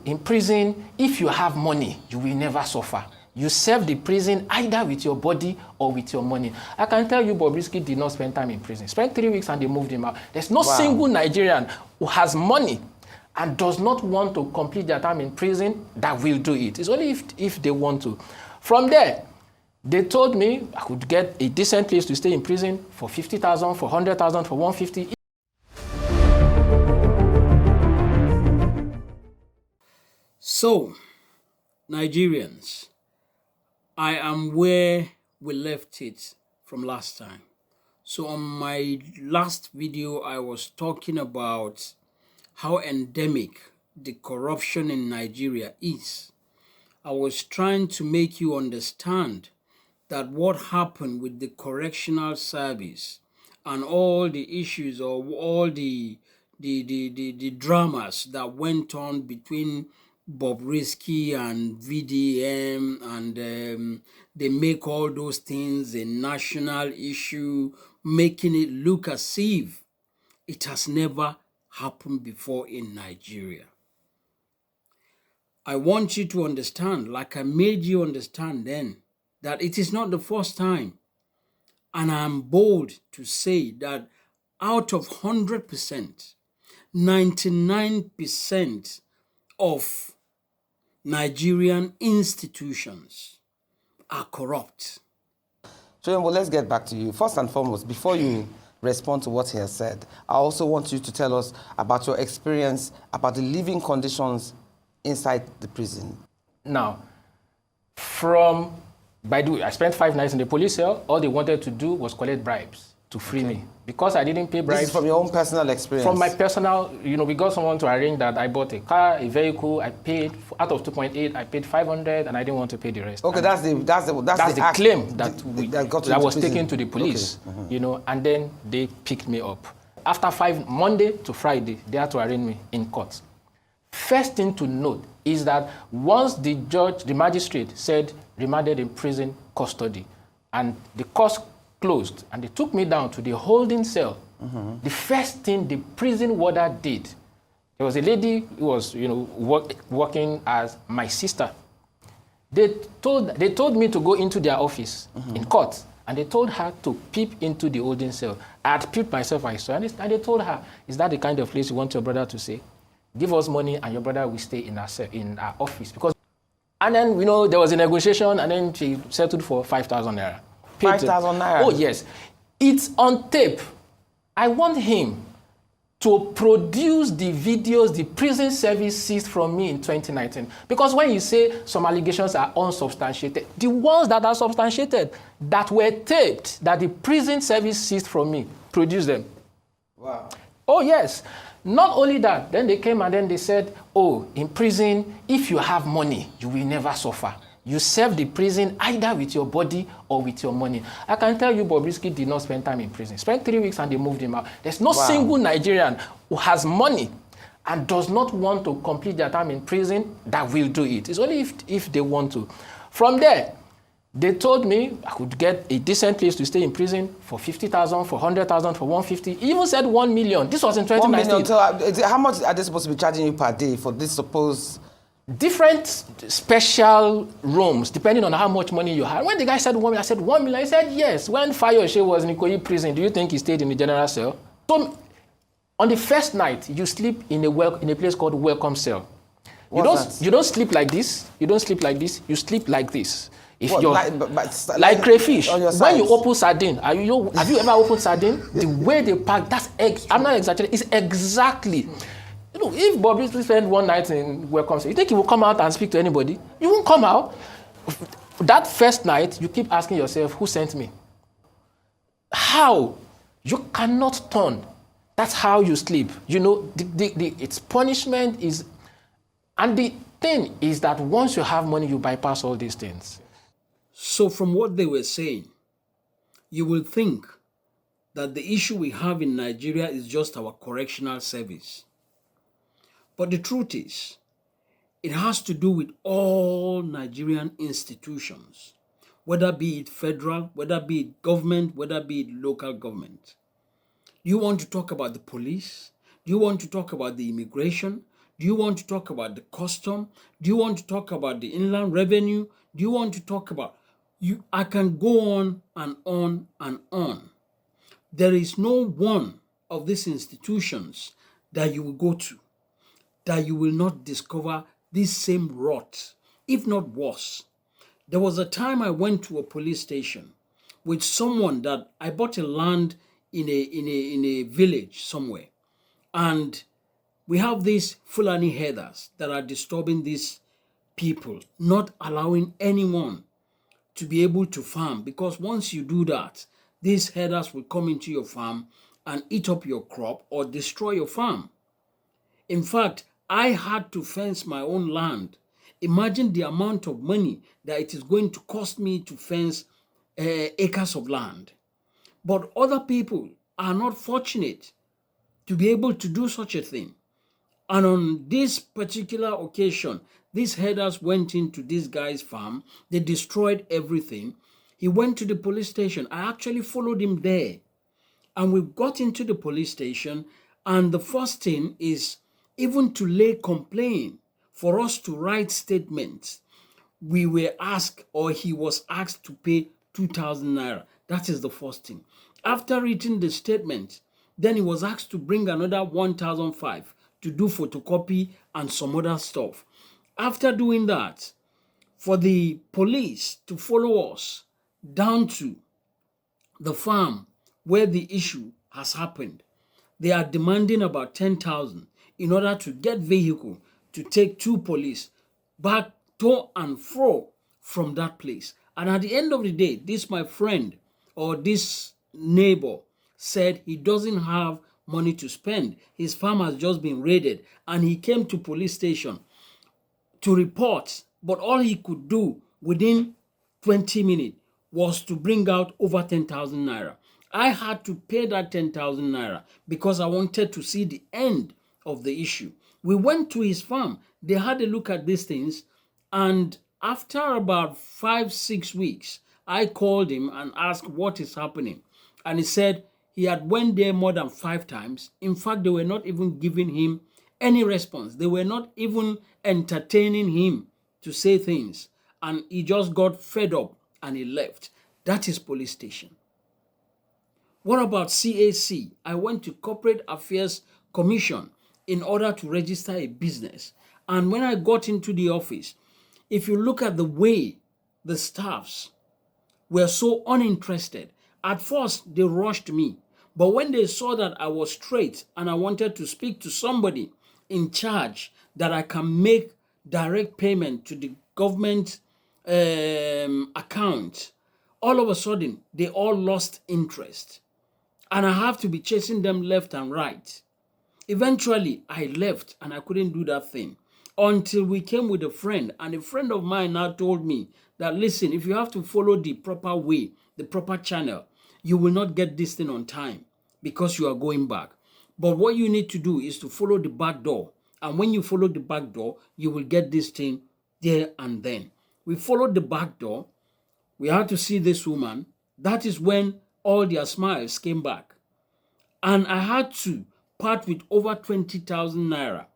In prison, if you have money, you will never suffer. You serve the prison either with your body or with your money. I can tell you Bobrisky did not spend time in prison. Spent 3 weeks and they moved him out. There's no single Nigerian who has money and does not want to complete their time in prison that will do it. It's only if they want to. From there, they told me I could get a decent place to stay in prison for 50,000, for 100,000, for 150. So, Nigerians, I am where we left it from last time. So on my last video, I was talking about how endemic the corruption in Nigeria is. I was trying to make you understand that what happened with the correctional service and all the issues or all the dramas that went on between Bobrisky and VDM, and they make all those things a national issue, making it look as if it has never happened before in Nigeria. I want you to understand, like I made you understand then, that it is not the first time. And I am bold to say that out of 100%, 99% of Nigerian institutions are corrupt. So, well, let's get back to you. First and foremost, before you respond to what he has said, I also want you to tell us about your experience, about the living conditions inside the prison. Now, by the way, I spent 5 nights in the police cell. All they wanted to do was collect bribes to free me. Because I didn't pay bribes. This is from your own personal experience? From my personal, we got someone to arrange that. I bought a car, a vehicle. I paid, out of 2.8, I paid 500, and I didn't want to pay the rest. Okay, that's the claim that was taken to the police, okay. And then they picked me up. After Monday to Friday, they had to arraign me in court. First thing to note is that once the magistrate said remanded in prison custody, and the court closed, and they took me down to the holding cell, the first thing the prison warder did, there was a lady who was, working as my sister. They told me to go into their office in court, and they told her to peep into the holding cell. I had peeped myself, I saw, and they told her, "Is that the kind of place you want your brother to stay? Give us money, and your brother will stay in our office." And then, there was a negotiation, and then she settled for 5,000 naira. 5,000 naira? Oh, yes. It's on tape. I want him to produce the videos the prison service seized from me in 2019. Because when you say some allegations are unsubstantiated, the ones that are substantiated, that were taped, that the prison service seized from me, produce them. Wow. Oh, yes. Not only that, then they came and then they said, in prison, if you have money, you will never suffer. You serve the prison either with your body or with your money. I can tell you Bobrisky did not spend time in prison. Spent 3 weeks and they moved him out. There's no single Nigerian who has money and does not want to complete their time in prison that will do it. It's only if they want to. From there, they told me I could get a decent place to stay in prison for 50,000, for 100,000, for 150. He even said 1 million. This was in 2019. 1 million. So how much are they supposed to be charging you per day for this supposed? Different special rooms, depending on how much money you have. When the guy said 1 million, I said 1 million. He said yes. When Fayoshe was in Ikoyi prison, do you think he stayed in the general cell? So on the first night, you sleep in a place called welcome cell. You don't sleep like this. You don't sleep like this. You sleep like this. If you're like crayfish, when you open sardine, have you ever opened sardine? The way they pack, I'm not exaggerating, it's exactly. If Bobrisky spent 1 night in welcome, you think he will come out and speak to anybody? You won't come out. That first night, you keep asking yourself, who sent me? How? You cannot turn. That's how you sleep. Its punishment is, and the thing is that once you have money, you bypass all these things. So from what they were saying, you will think that the issue we have in Nigeria is just our correctional service. But the truth is, it has to do with all Nigerian institutions, whether be it federal, whether be it government, whether be it local government. Do you want to talk about the police? Do you want to talk about the immigration? Do you want to talk about the custom? Do you want to talk about the inland revenue? Do you want to talk about you? I can go on and on and on. There is no one of these institutions that you will go to that you will not discover this same rot, if not worse. There was a time I went to a police station with someone that I bought a land in a village somewhere, and we have these Fulani herders that are disturbing these people, not allowing anyone to be able to farm, because once you do that, these herders will come into your farm and eat up your crop or destroy your farm. In fact, I had to fence my own land. Imagine the amount of money that it is going to cost me to fence acres of land. But other people are not fortunate to be able to do such a thing. And on this particular occasion, these herders went into this guy's farm. They destroyed everything. He went to the police station. I actually followed him there. And we got into the police station. And the first thing is even to lay complaint, for us to write statements. We were asked, or he was asked, to pay 2,000 naira. That is the first thing. After reading the statement, then he was asked to bring another 1,500 to do photocopy and some other stuff. After doing that, for the police to follow us down to the farm where the issue has happened, they are demanding about 10,000 in order to get vehicle to take two police back to and fro from that place. And at the end of the day, this my friend or this neighbor said he doesn't have money to spend. His farm has just been raided, and he came to police station to report, but all he could do within 20 minutes was to bring out over 10,000 naira. I had to pay that 10,000 naira because I wanted to see the end of the issue. We went to his farm. They had a look at these things, and after about 5-6 weeks, I called him and asked what is happening. And he said he had went there more than 5 times. In fact, they were not even giving him any response. They were not even entertaining him to say things. And he just got fed up and he left. That is police station. What about CAC? I went to Corporate Affairs Commission in order to register a business. And when I got into the office, if you look at the way the staffs were so uninterested, at first they rushed me. But when they saw that I was straight and I wanted to speak to somebody in charge, that I can make direct payment to the government account, all of a sudden they all lost interest. And I have to be chasing them left and right. Eventually, I left and I couldn't do that thing until we came with a friend. And a friend of mine now told me that, listen, if you have to follow the proper way, the proper channel, you will not get this thing on time because you are going back. But what you need to do is to follow the back door. And when you follow the back door, you will get this thing there and then. We followed the back door. We had to see this woman. That is when all their smiles came back. And I had to part with over 20,000 naira.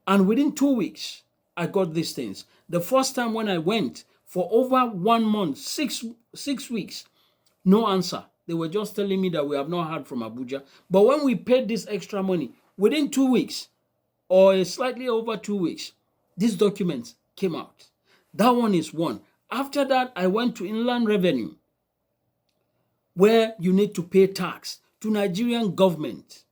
And within 2 weeks, I got these things. The first time when I went for over 1 month, six weeks, no answer. They were just telling me that we have not heard from Abuja. But when we paid this extra money, within 2 weeks, or slightly over 2 weeks, these documents came out. That one is one. After that, I went to Inland Revenue, where you need to pay tax to Nigerian government,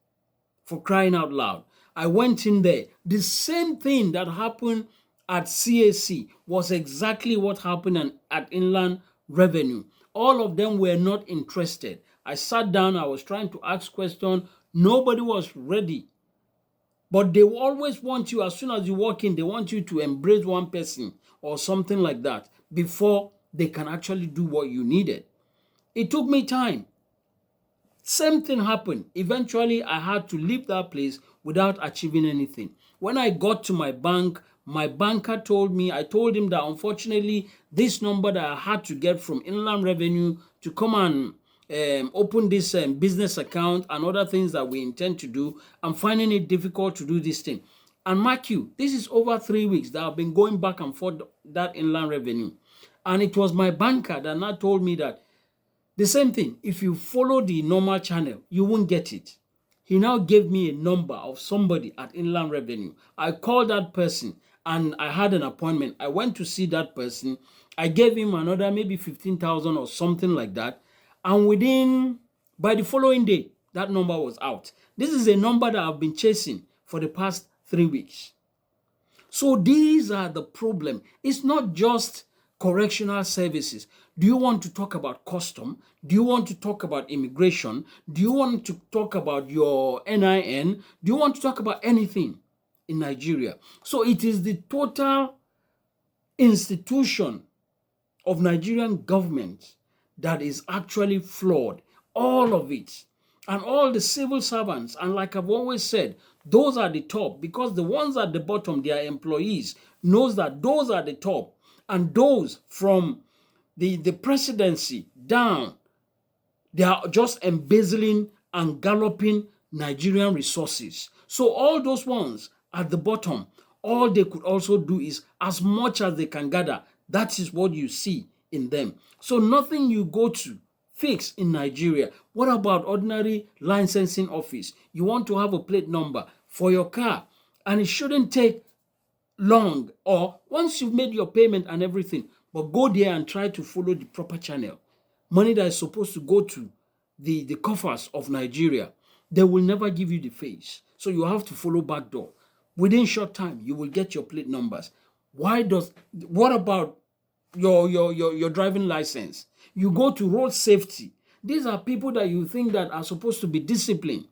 for crying out loud. I went in there. The same thing that happened at CAC was exactly what happened at Inland Revenue. All of them were not interested. I sat down, I was trying to ask questions. Nobody was ready. But they always want you, as soon as you walk in, they want you to embrace one person or something like that before they can actually do what you needed. It took me time. Same thing happened. Eventually, I had to leave that place without achieving anything. When I got to my bank, my banker told me, I told him that unfortunately, this number that I had to get from Inland Revenue to come and open this business account and other things that we intend to do, I'm finding it difficult to do this thing. And mark you, this is over 3 weeks that I've been going back and forth that inland revenue. And it was my banker that now told me that the same thing, if you follow the normal channel, you won't get it. He now gave me a number of somebody at Inland Revenue. I called that person and I had an appointment. I went to see that person. I gave him another maybe 15,000 or something like that. And by the following day, that number was out. This is a number that I've been chasing for the past 3 weeks. So these are the problem. It's not just correctional services. Do you want to talk about custom? Do you want to talk about immigration? Do you want to talk about your NIN? Do you want to talk about anything in Nigeria? So it is the total institution of Nigerian government that is actually flawed. All of it. And all the civil servants, and like I've always said, those are the top, because the ones at the bottom, their employees, knows that those are the top. And those from the presidency down, they are just embezzling and galloping Nigerian resources. So all those ones at the bottom, all they could also do is as much as they can gather. That is what you see in them. So nothing you go to fix in Nigeria. What about ordinary licensing office? You want to have a plate number for your car, and it shouldn't take long, or once you've made your payment and everything, but go there and try to follow the proper channel. Money that is supposed to go to the coffers of Nigeria, they will never give you the face. So you have to follow back door. Within short time, you will get your plate numbers. What about your driving license? You go to road safety. These are people that you think that are supposed to be disciplined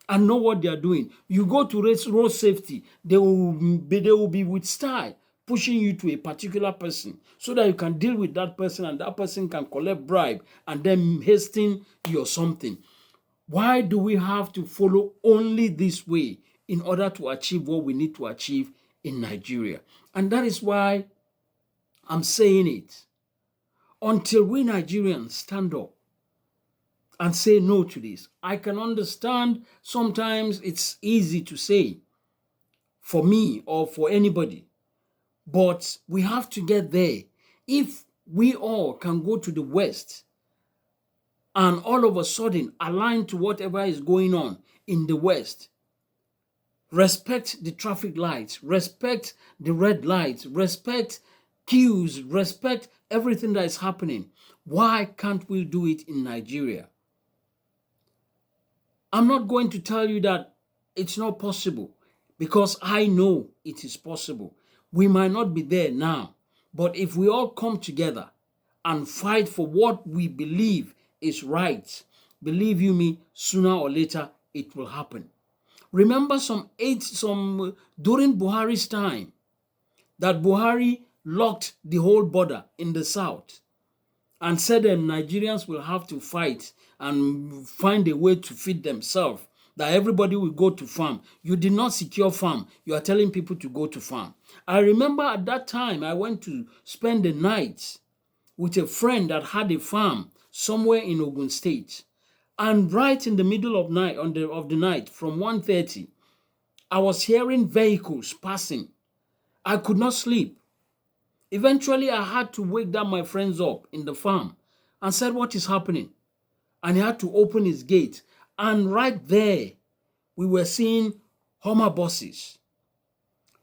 and know what they are doing. You go to road safety, they will be with style pushing you to a particular person so that you can deal with that person and that person can collect bribe and then hasten your something. Why do we have to follow only this way in order to achieve what we need to achieve in Nigeria? And that is why I'm saying it. Until we Nigerians stand up and say no to this. I can understand sometimes it's easy to say for me or for anybody, but we have to get there. If we all can go to the West and all of a sudden align to whatever is going on in the West, respect the traffic lights, respect the red lights, respect queues, respect everything that is happening, why can't we do it in Nigeria? I'm not going to tell you that it's not possible, because I know it is possible. We might not be there now, but if we all come together and fight for what we believe is right, believe you me, sooner or later it will happen. Remember during Buhari's time, that Buhari locked the whole border in the south and said that Nigerians will have to fight and find a way to feed themselves, that everybody will go to farm. You did not secure farm. You are telling people to go to farm. I remember at that time, I went to spend the night with a friend that had a farm somewhere in Ogun State. And right in the middle of the night, from 1:30, I was hearing vehicles passing. I could not sleep. Eventually, I had to wake down my friends up in the farm and said, what is happening? And he had to open his gate. And right there, we were seeing Hummer buses.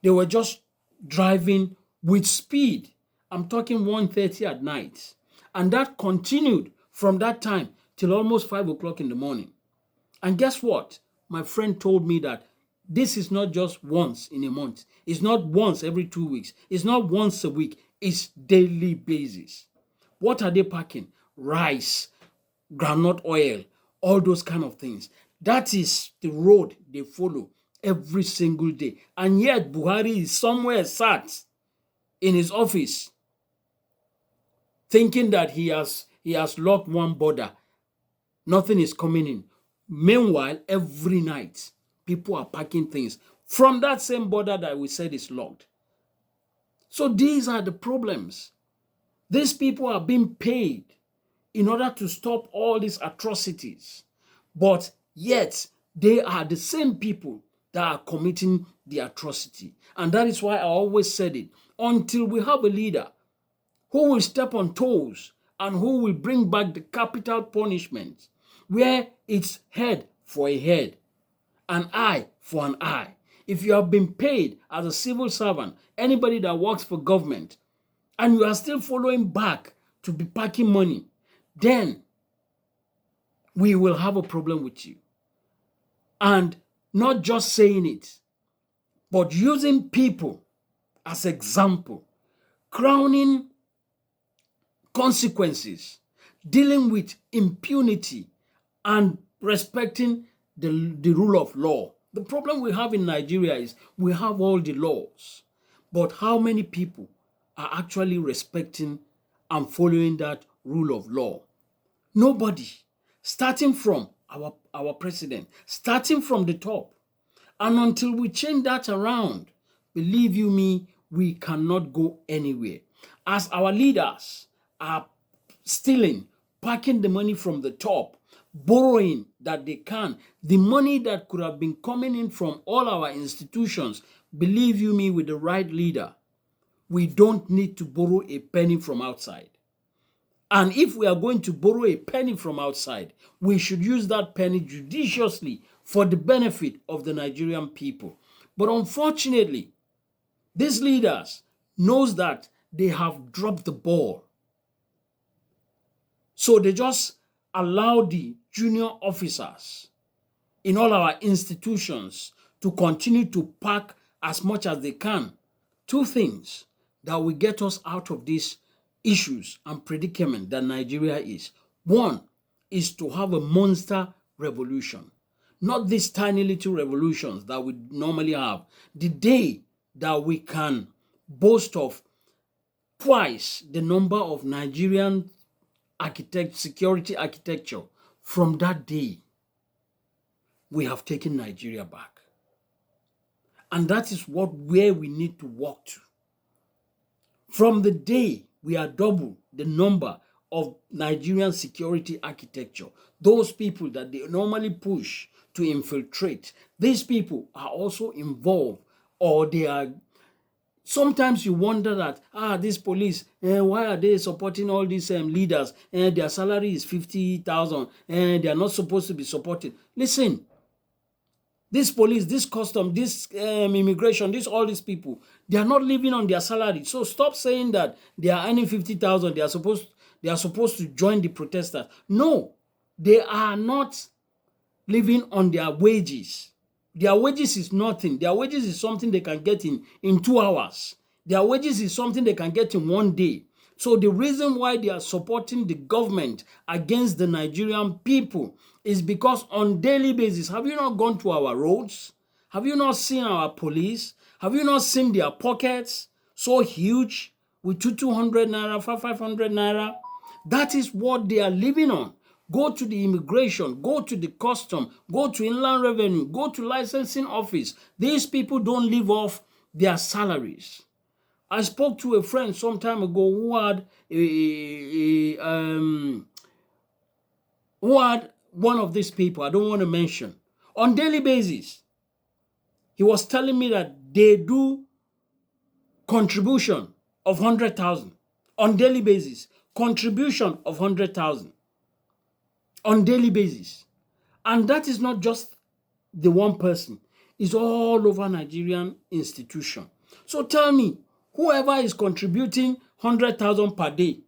They were just driving with speed. I'm talking 1:30 at night. And that continued from that time till almost 5 o'clock in the morning. And guess what? My friend told me that this is not just once in a month. It's not once every 2 weeks. It's not once a week. It's daily basis. What are they packing? Rice, groundnut oil, all those kind of things. That is the road they follow every single day. And yet Buhari is somewhere sat in his office thinking that he has locked one border. Nothing is coming in. Meanwhile, every night, people are packing things from that same border that we said is locked. So these are the problems. These people are being paid in order to stop all these atrocities. But yet, they are the same people that are committing the atrocity. And that is why I always said it. Until we have a leader who will step on toes and who will bring back the capital punishment, where it's head for a head, an eye for an eye. If you have been paid as a civil servant, anybody that works for government, and you are still following back to be packing money, then we will have a problem with you. And not just saying it, but using people as example, crowning consequences, dealing with impunity, and respecting the rule of law. The problem we have in Nigeria is we have all the laws, but how many people are actually respecting and following that rule of law? Nobody. Starting from our president, starting from the top. And until we change that around, believe you me, we cannot go anywhere. As our leaders are stealing, packing the money from the top, borrowing that they can, the money that could have been coming in from all our institutions, believe you me, with the right leader, we don't need to borrow a penny from outside. And if we are going to borrow a penny from outside, we should use that penny judiciously for the benefit of the Nigerian people. But unfortunately, these leaders knows that they have dropped the ball. So they just allow the junior officers in all our institutions to continue to pack as much as they can. Two things that will get us out of these issues and predicament that Nigeria is. One is to have a monster revolution, not these tiny little revolutions that we normally have. The day that we can boast of twice the number of Nigerian security architecture, from that day, we have taken Nigeria back. And that is where we need to walk to. From the day we are double the number of Nigerian security architecture, those people that they normally push to infiltrate, these people are also involved, or they are. Sometimes you wonder that, these police, why are they supporting all these leaders? Their salary is 50,000, and they are not supposed to be supported. Listen, this police, this custom, this immigration, all these people, they are not living on their salary. So stop saying that they are earning 50,000. They are supposed to join the protesters. No, they are not living on their wages. Their wages is nothing. Their wages is something they can get in 2 hours. Their wages is something they can get in 1 day. So the reason why they are supporting the government against the Nigerian people is because on daily basis, have you not gone to our roads? Have you not seen our police? Have you not seen their pockets so huge with 200 naira, 500 naira? That is what they are living on. Go to the immigration, go to the custom, go to inland revenue, go to licensing office. These people don't live off their salaries. I spoke to a friend some time ago who had one of these people, I don't want to mention, on daily basis. He was telling me that they do contribution of 100,000 on daily basis, contribution of 100,000 on daily basis. And that is not just the one person. It's all over Nigerian institution. So tell me, whoever is contributing 100,000 per day,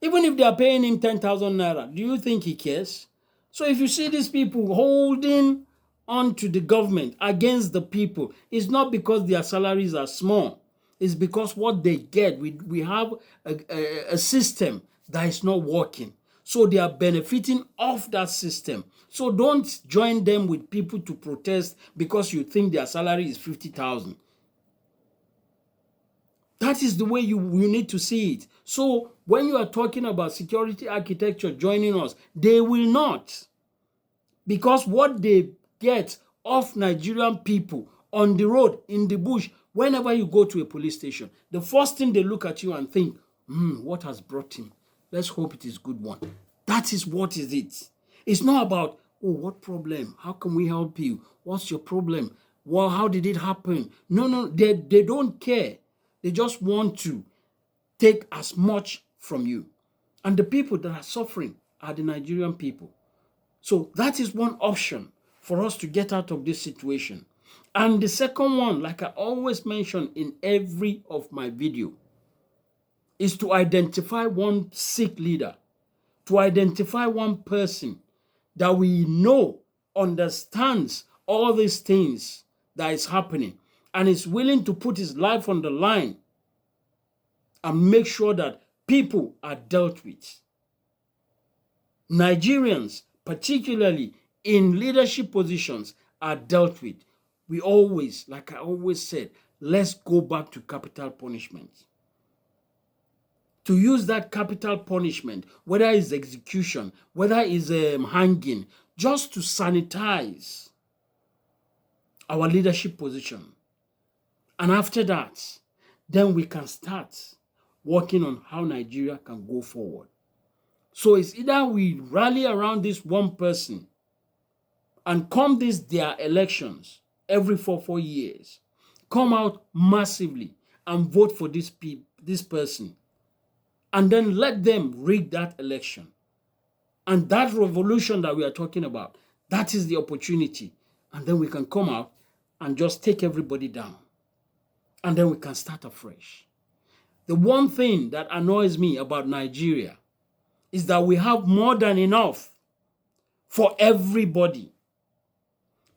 even if they are paying him 10,000 naira, do you think he cares? So if you see these people holding on to the government against the people, it's not because their salaries are small. It's because what they get, we have a system that is not working. So they are benefiting off that system. So don't join them with people to protest because you think their salary is 50,000. That is the way you need to see it. So when you are talking about security architecture joining us, they will not. Because what they get off Nigerian people on the road, in the bush, whenever you go to a police station, the first thing they look at you and think, what has brought him? Let's hope it is a good one. That is what is it. It's not about, what problem? How can we help you? What's your problem? Well, how did it happen? No, they don't care. They just want to take as much from you. And the people that are suffering are the Nigerian people. So that is one option for us to get out of this situation. And the second one, like I always mention in every of my video, is to identify one sick leader, to identify one person that we know understands all these things that is happening and is willing to put his life on the line and make sure that people are dealt with. Nigerians, particularly in leadership positions, are dealt with. We always, like I always said, let's go back to capital punishment. To use that capital punishment, whether it's execution, whether it's hanging, just to sanitize our leadership position. And after that, then we can start working on how Nigeria can go forward. So it's either we rally around this one person and come their elections every 4 years, come out massively and vote for this person, and then let them rig that election. And that revolution that we are talking about, that is the opportunity. And then we can come out and just take everybody down. And then we can start afresh. The one thing that annoys me about Nigeria is that we have more than enough for everybody.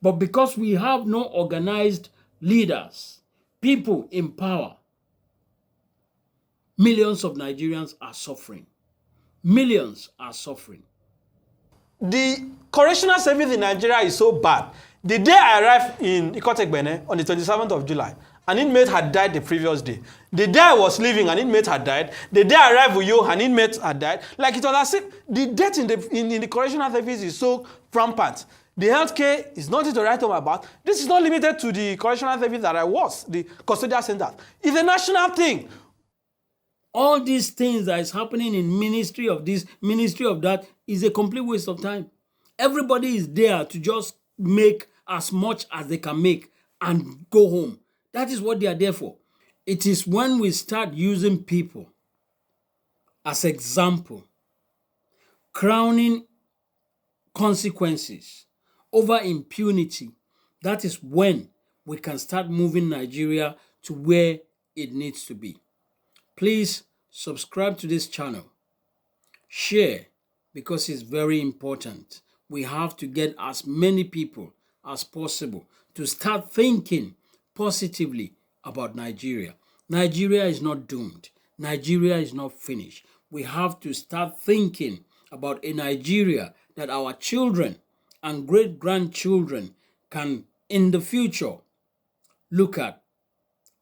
But because we have no organized leaders, people in power, millions of Nigerians are suffering. Millions are suffering. The correctional service in Nigeria is so bad. The day I arrived in Ikotegbene on the 27th of July, an inmate had died the previous day. The day I was leaving, an inmate had died. The day I arrived with you, an inmate had died. Like it was as if the death in the correctional service is so rampant. The healthcare is nothing to write home about. This is not limited to the correctional service that I was, the custodial center. It's a national thing. All these things that is happening in ministry of this, ministry of that, is a complete waste of time. Everybody is there to just make as much as they can make and go home. That is what they are there for. It is when we start using people as example, crowning consequences over impunity, that is when we can start moving Nigeria to where it needs to be. Please subscribe to this channel. Share, because it's very important. We have to get as many people as possible to start thinking positively about Nigeria. Nigeria is not doomed. Nigeria is not finished. We have to start thinking about a Nigeria that our children and great-grandchildren can, in the future, look at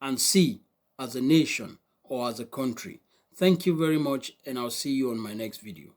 and see as a nation or as a country. Thank you very much, and I'll see you on my next video.